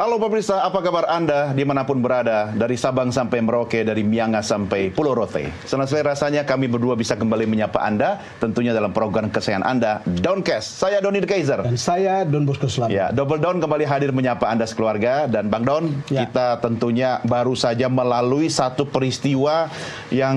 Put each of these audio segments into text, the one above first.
Halo pemirsa, apa kabar Anda dimanapun berada, dari Sabang sampai Merauke, dari Miangas sampai Pulau Rote. Senang sekali rasanya kami berdua bisa kembali menyapa Anda, tentunya dalam program kesayangan Anda, Downcast. Saya Doni The Kaiser. Dan saya Don Bosco Slamet. Ya, Double Down kembali hadir menyapa Anda sekeluarga. Dan Bang Don, kita tentunya baru saja melalui satu peristiwa yang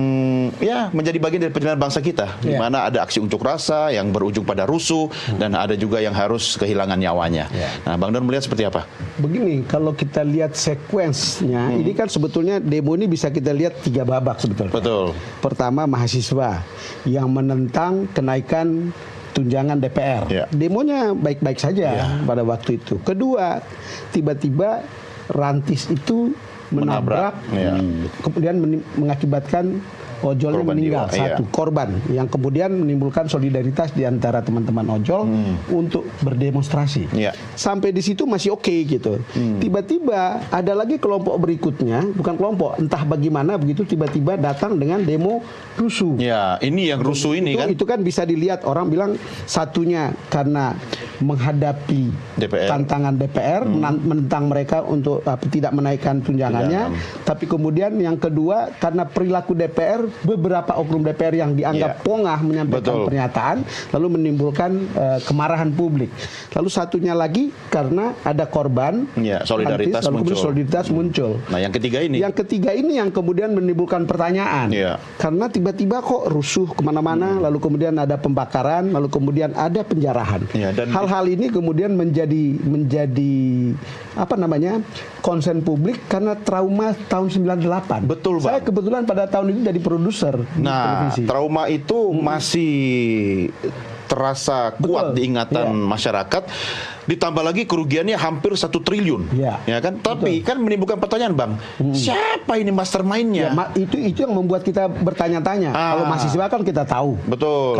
menjadi bagian dari perjalanan bangsa kita, di mana ada aksi unjuk rasa yang berujung pada rusuh, dan ada juga yang harus kehilangan nyawanya. Nah, Bang Don melihat seperti apa? Begini, kalau kita lihat sekuensnya, ini kan sebetulnya demo ini bisa kita lihat 3 babak sebetulnya. Betul. Pertama, mahasiswa yang menentang kenaikan tunjangan DPR. Demonya baik-baik saja pada waktu itu. Kedua, tiba-tiba rantis itu menabrak, kemudian mengakibatkan ojolnya meninggal, satu korban yang kemudian menimbulkan solidaritas di antara teman-teman ojol untuk berdemonstrasi. Sampai di situ masih oke gitu. Tiba-tiba ada lagi kelompok berikutnya, bukan kelompok, entah bagaimana begitu tiba-tiba datang dengan demo rusuh. Ya, ini yang rusuh ini kan. Itu kan bisa dilihat, orang bilang satunya karena menghadapi tantangan DPR, menentang mereka untuk tidak menaikkan tunjangannya, tapi kemudian yang kedua karena perilaku DPR, beberapa oknum DPR yang dianggap pongah menyampaikan pernyataan, lalu menimbulkan kemarahan publik. Lalu satunya lagi karena ada korban, solidaritas muncul. Nah, yang ketiga ini? Yang ketiga ini yang kemudian menimbulkan pertanyaan, karena tiba-tiba kok rusuh kemana-mana, lalu kemudian ada pembakaran, lalu kemudian ada penjarahan. Dan hal-hal ini kemudian menjadi apa namanya, konsen publik karena trauma tahun 98. Betul, Bang. Saya kebetulan pada tahun itu jadi produser televisi. Trauma itu masih terasa kuat di ingatan masyarakat. Ditambah lagi kerugiannya hampir 1 triliun, ya kan? Tapi kan menimbulkan pertanyaan, Bang, siapa ini mastermind-nya? Itu yang membuat kita bertanya-tanya. Kalau mahasiswa kan kita tahu. Betul.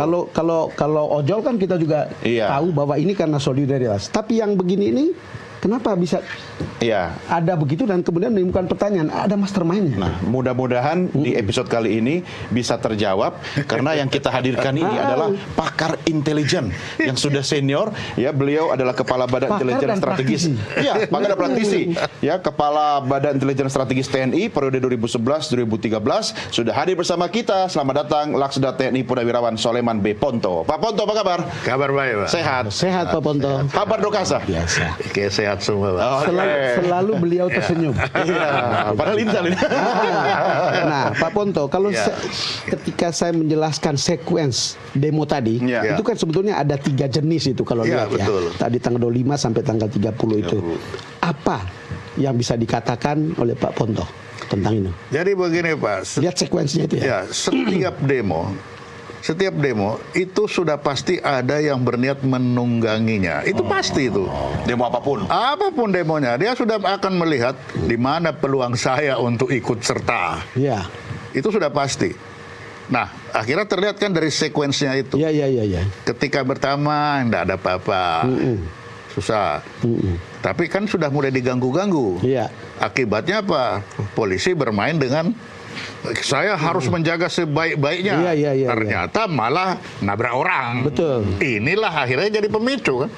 Kalau ojol kan kita juga tahu bahwa ini karena solidaritas. Tapi yang begini ini, kenapa bisa ada begitu dan kemudian menimbulkan pertanyaan, ada mastermind-nya? Nah, mudah-mudahan di episode kali ini bisa terjawab, karena yang kita hadirkan ini adalah pakar intelijen yang sudah senior, beliau adalah Kepala Badan Intelijen Strategis. Pakar dan praktisi. Kepala Badan Intelijen Strategis TNI periode 2011-2013 sudah hadir bersama kita. Selamat datang Laksda TNI Purnawirawan Soleman B. Ponto. Pak Ponto, apa kabar? Kabar baik, Pak. Sehat. Sehat, Pak Ponto. Kabar Dokasa? Biasa. Oke, sehat semua, Pak. Selalu beliau tersenyum. Padahal intel ini. Nah, Pak Ponto, kalau ketika saya menjelaskan sekuens demo tadi, itu kan sebetulnya ada 3 jenis itu kalau lihat betul. Tadi tanggal 25 sampai tanggal 30 itu. Apa yang bisa dikatakan oleh Pak Ponto tentang ini? Jadi begini, Pak. Lihat sekuensnya itu ya. Setiap demo itu sudah pasti ada yang berniat menungganginya. Itu pasti itu. Demo apapun. Apapun demonya, dia sudah akan melihat di mana peluang saya untuk ikut serta. Itu sudah pasti. Nah, akhirnya terlihat kan dari sekuensnya itu. Ketika pertama tidak ada apa-apa. Susah. Tapi kan sudah mulai diganggu-ganggu. Akibatnya apa? Polisi bermain dengan saya harus menjaga sebaik-baiknya. Ternyata malah nabrak orang. Betul. Inilah akhirnya jadi pemicu kan.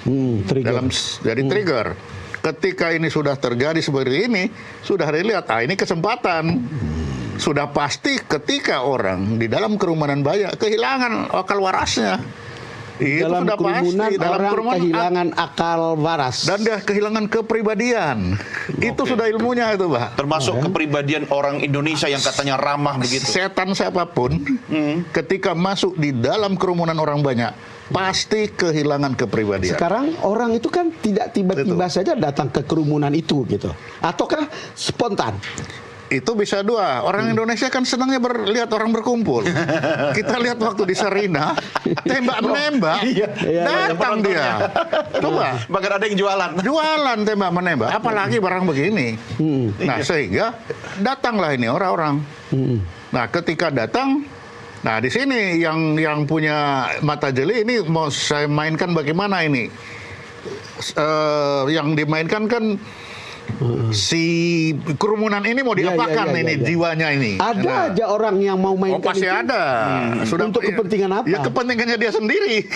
Jadi trigger. Ketika ini sudah terjadi seperti ini, sudah dilihat, ini kesempatan. Sudah pasti ketika orang di dalam kerumunan banyak kehilangan akal warasnya. Dalam kerumunan kehilangan akal waras dan dia kehilangan kepribadian. Itu sudah ilmunya itu, Pak. Termasuk kepribadian orang Indonesia yang katanya ramah begitu. Setan siapapun ketika masuk di dalam kerumunan orang banyak pasti kehilangan kepribadian. Sekarang orang itu kan tidak tiba-tiba saja datang ke kerumunan itu gitu. Ataukah spontan? Itu bisa dua. Orang Indonesia kan senangnya lihat orang berkumpul. Kita lihat waktu di Sarina, tembak-menembak, datang dia. Coba. Bahkan ada yang jualan. Jualan tembak-menembak, apalagi barang begini. Nah, sehingga datanglah ini orang-orang. Nah, ketika datang, nah di sini yang punya mata jeli ini mau saya mainkan bagaimana ini? Yang dimainkan kan si kerumunan ini mau diapakan jiwanya ini. Ada aja orang yang mau mainkan pasti itu. Ada. Sudah untuk kepentingan apa? Ya kepentingannya dia sendiri.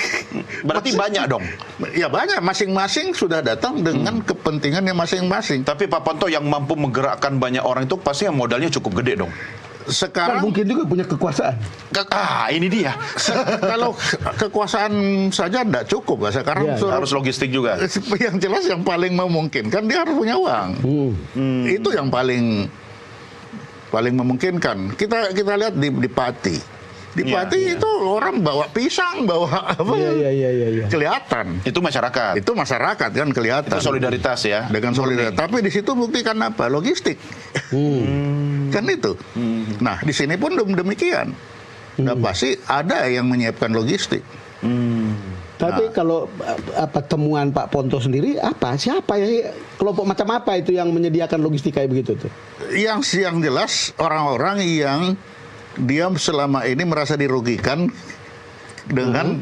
Berarti banyak dong. Ya banyak, masing-masing sudah datang dengan kepentingannya masing-masing. Tapi Pak Ponto, yang mampu menggerakkan banyak orang itu pasti yang modalnya cukup gede dong. Kan Sekarang mungkin juga punya kekuasaan. Ini dia. Kalau kekuasaan saja tidak cukup. Sekarang harus logistik juga. Yang jelas yang paling memungkinkan dia harus punya uang. Itu yang paling memungkinkan. Kita lihat di Pati. Di Pati itu orang bawa pisang, bawa apa? Kelihatan. Itu masyarakat. Itu masyarakat kan kelihatan. Itu solidaritas ya. Dengan solidaritas. Tapi di situ buktikan apa? Logistik. Kan itu. Nah, di sini pun demikian. Nah, pasti ada yang menyiapkan logistik. Tapi kalau temuan Pak Ponto sendiri siapa ya, kelompok macam apa itu yang menyediakan logistik kayak begitu tuh? Yang jelas orang-orang yang dia selama ini merasa dirugikan dengan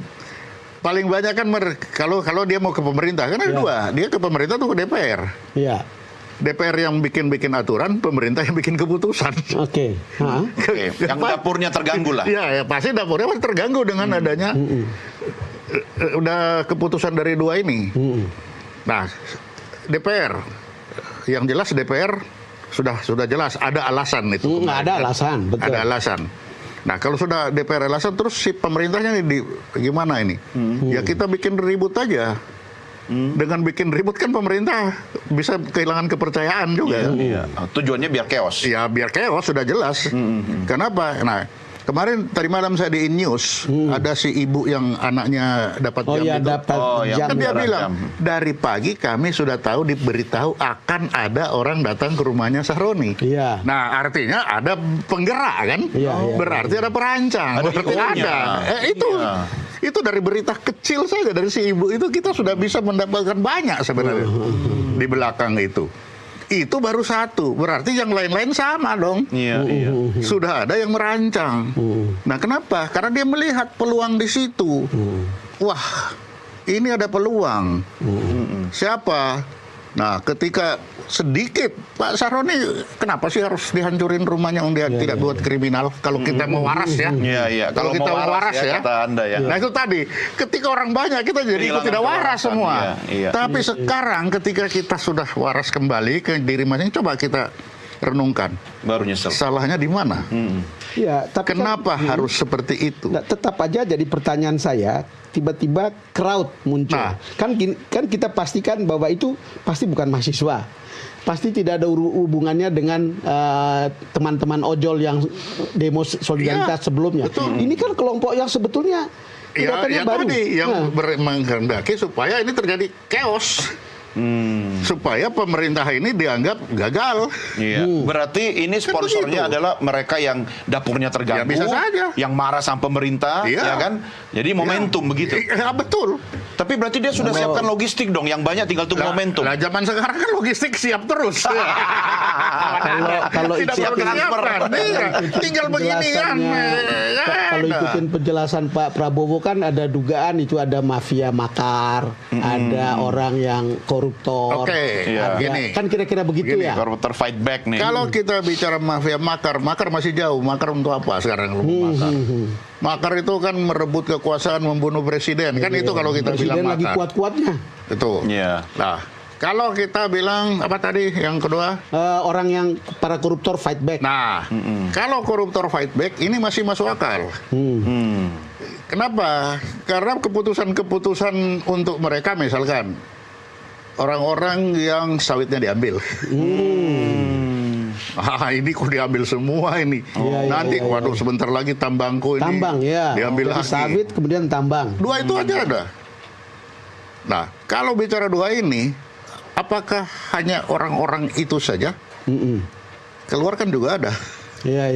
paling banyak kan kalau dia mau ke pemerintah kan ada dua, dia ke pemerintah tuh ke DPR. Iya. DPR yang bikin aturan, pemerintah yang bikin keputusan. Oke. Yang dapurnya terganggu lah. Ya pasti dapurnya pasti terganggu dengan adanya udah keputusan dari dua ini. Nah, DPR, yang jelas DPR sudah jelas ada alasan itu. Ada alasan, betul. Ada alasan. Nah, kalau sudah DPR alasan, terus si pemerintahnya ini gimana ini? Ya kita bikin ribut aja. Dengan bikin ribut kan pemerintah bisa kehilangan kepercayaan juga. Iya. Tujuannya biar chaos. Ya biar chaos sudah jelas. Kenapa? Nah, kemarin tadi malam saya di InNews ada si ibu yang anaknya dapat jam itu. Dapat jam. Kan dia bilang dari pagi kami sudah tahu diberitahu akan ada orang datang ke rumahnya Sahroni. Iya. Nah artinya ada penggerak kan? Berarti ada perancang. Berarti ada. Itu dari berita kecil saja dari si ibu itu kita sudah bisa mendapatkan banyak sebenarnya di belakang itu. Itu baru satu, berarti yang lain-lain sama dong. Sudah ada yang merancang. Nah, kenapa? Karena dia melihat peluang di situ. Wah, ini ada peluang. Siapa? Nah, ketika sedikit Pak Sahroni, kenapa sih harus dihancurin rumahnya? Dia tidak buat kriminal. Kalau kita mau waras ya. Kalau kita mau waras ya, kata Anda ya. Nah itu tadi, ketika orang banyak kita jadi ikut tidak waras semua. Tapi sekarang ketika kita sudah waras kembali ke diri masing-masing, coba kita renungkan. Baru nyesel. Salahnya di mana? Tapi kenapa harus seperti itu? Tetap aja jadi pertanyaan saya, tiba-tiba crowd muncul. Kan kita pastikan bahwa itu pasti bukan mahasiswa. Pasti tidak ada hubungannya dengan teman-teman ojol yang demo solidaritas sebelumnya. Betul. Ini kan kelompok yang sebetulnya yang baru. Tadi yang menghendaki supaya ini terjadi chaos. Supaya pemerintah ini dianggap gagal. Berarti ini sponsornya adalah mereka yang dapurnya terganggu, bisa saja. yang marah sama pemerintah, ya kan? Jadi momentum begitu. Betul. Tapi berarti dia sudah siapkan logistik dong, yang banyak tinggal tunggu momentum. Nah, zaman sekarang kan logistik siap terus. Kalau tidak perlu disiapkan, tinggal begini kan. Kalau ikutin penjelasan Pak Prabowo kan ada dugaan itu ada mafia makar, ada orang yang koruptor. Gini. Kan kira-kira begitu ya. Koruptor fight back nih. Kalau kita bicara mafia makar masih jauh. Makar untuk apa sekarang? Makar itu kan merebut kekuasaan, membunuh presiden. Kan itu kalau kita presiden bilang makar. Lagi kuat-kuatnya. Betul. Nah, kalau kita bilang apa tadi yang kedua? Orang yang para koruptor fight back. Nah, kalau koruptor fight back ini masih masuk akal. Kenapa? Karena keputusan-keputusan untuk mereka misalkan orang-orang yang sawitnya diambil. Ini kok diambil semua ini. Nanti waduh sebentar lagi tambangku ini. Tambang diambil lagi. Sawit kemudian tambang. Dua itu aja ada. Nah, kalau bicara dua ini, apakah hanya orang-orang itu saja? Keluar kan juga ada. Iya.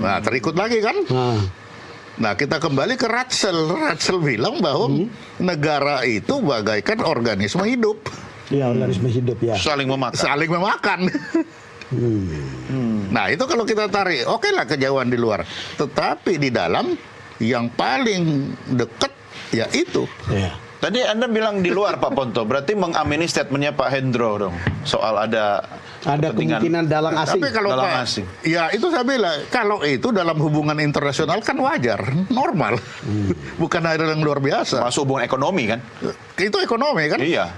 Nah, terikut lagi kan? Nah, kita kembali ke Ratzel. Ratzel bilang bahwa negara itu bagaikan organisme hidup. Iya, organisme hidup ya. Saling memakan. Nah, itu kalau kita tarik, oke lah kejauhan di luar. Tetapi di dalam yang paling dekat ya itu. Tadi Anda bilang di luar Pak Ponto, berarti mengamini statementnya Pak Hendro dong soal ada kemungkinan dalang asing. Tapi kalau ya itu saya bilang, kalau itu dalam hubungan internasional kan wajar, normal. Bukan hal yang luar biasa. Masuk hubungan ekonomi kan? Itu ekonomi kan? Iya.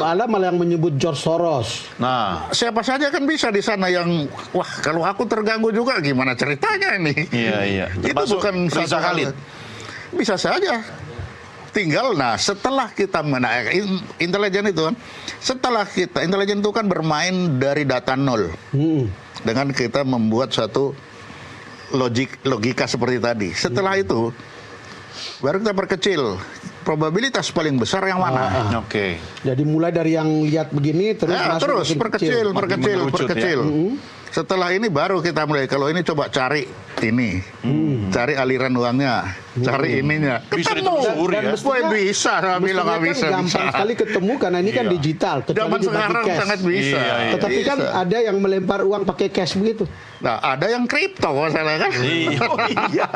Ada malah yang menyebut George Soros. Nah, siapa saja kan bisa di sana yang, wah kalau aku terganggu juga gimana ceritanya ini? Iya. Itu bukan Risa Khalid. Bisa saja. Tinggal, nah setelah kita intelijen itu kan, intelijen itu kan bermain dari data nol. Dengan kita membuat satu logika seperti tadi. Setelah itu, baru kita perkecil. Probabilitas paling besar yang mana? Oke. Jadi mulai dari yang lihat begini, terus perkecil. Ya? Setelah ini baru kita mulai, kalau ini coba cari ini. Cari aliran uangnya, cari ininya. Ketemu. Bisa, saya bilang nggak bisa. Gampang sekali ketemu karena ini kan digital. Zaman sekarang sangat bisa. Tetapi kan ada yang melempar uang pakai cash begitu. Nah, ada yang kripto masalah kan? Iya.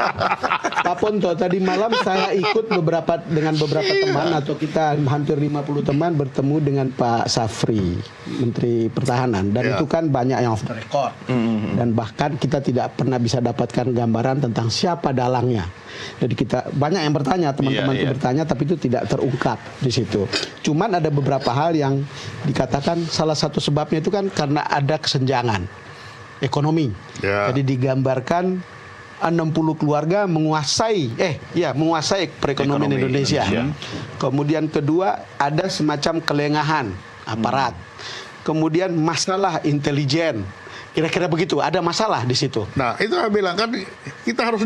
Pak Ponto, tadi malam saya ikut dengan beberapa teman atau kita hampir 50 teman bertemu dengan Pak Safri, Menteri Pertahanan, dan itu kan banyak yang off the record. Dan bahkan kita tidak pernah bisa dapatkan gambaran tentang siapa dalangnya. Jadi banyak yang bertanya, teman-teman itu bertanya, tapi itu tidak terungkap di situ. Cuman ada beberapa hal yang dikatakan salah satu sebabnya itu kan karena ada kesenjangan ekonomi. Jadi digambarkan 60 keluarga menguasai perekonomian Indonesia. Kemudian kedua, ada semacam kelengahan aparat. Kemudian masalah intelijen. Kira-kira begitu, ada masalah di situ. Nah, itu saya bilang kan kita harus